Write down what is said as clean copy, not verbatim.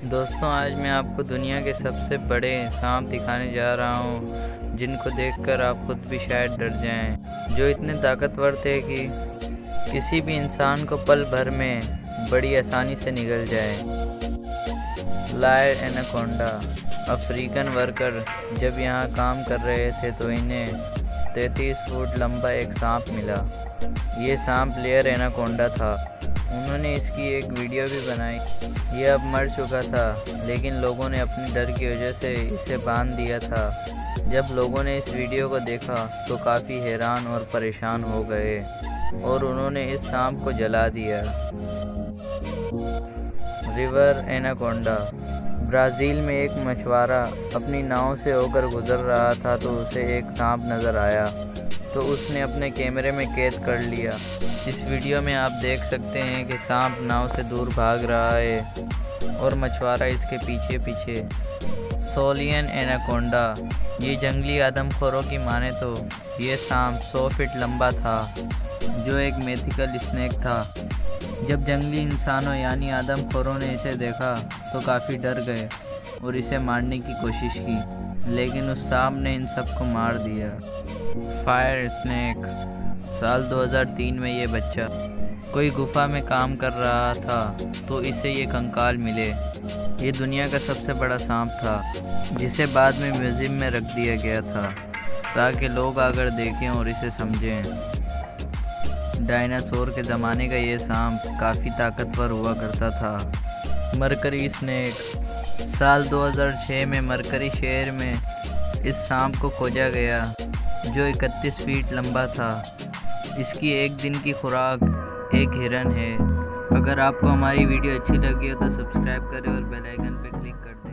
दोस्तों, आज मैं आपको दुनिया के सबसे बड़े सांप दिखाने जा रहा हूँ, जिनको देखकर आप खुद भी शायद डर जाएं। जो इतने ताकतवर थे कि किसी भी इंसान को पल भर में बड़ी आसानी से निगल जाए। Lawyer anaconda. अफ्रीकन वर्कर जब यहाँ काम कर रहे थे तो इन्हें 33 फुट लंबा एक सांप मिला। ये सांप लेयर एनाकोंडा था। उन्होंने इसकी एक वीडियो भी बनाई। ये अब मर चुका था, लेकिन लोगों ने अपने डर की वजह से इसे बांध दिया था। जब लोगों ने इस वीडियो को देखा तो काफ़ी हैरान और परेशान हो गए और उन्होंने इस सांप को जला दिया। River anaconda. ब्राज़ील में एक मछुआरा अपनी नाव से होकर गुजर रहा था तो उसे एक सांप नज़र आया, तो उसने अपने कैमरे में कैद कर लिया। इस वीडियो में आप देख सकते हैं कि सांप नाव से दूर भाग रहा है और मछुआरा इसके पीछे पीछे। सोलियन एनाकोंडा। ये जंगली आदमखोरों की माने तो ये सांप 100 फीट लंबा था, जो एक मिथिकल स्नेक था। जब जंगली इंसानों यानी आदमखोरों ने इसे देखा तो काफ़ी डर गए और इसे मारने की कोशिश की, लेकिन उस सांप ने इन सबको मार दिया। Fire snake. साल 2003 में ये बच्चा कोई गुफा में काम कर रहा था तो इसे ये कंकाल मिले। ये दुनिया का सबसे बड़ा सांप था, जिसे बाद में म्यूज़ियम में रख दिया गया था ताकि लोग आकर देखें और इसे समझें। डायनासोर के ज़माने का ये सांप काफ़ी ताकतवर हुआ करता था। Mercury snake. साल 2006 में मरकरी शहर में इस सांप को खोजा गया, जो 31 फीट लंबा था। इसकी एक दिन की खुराक एक हिरन है। अगर आपको हमारी वीडियो अच्छी लगी हो तो सब्सक्राइब करें और बेल आइकन पर क्लिक कर दें।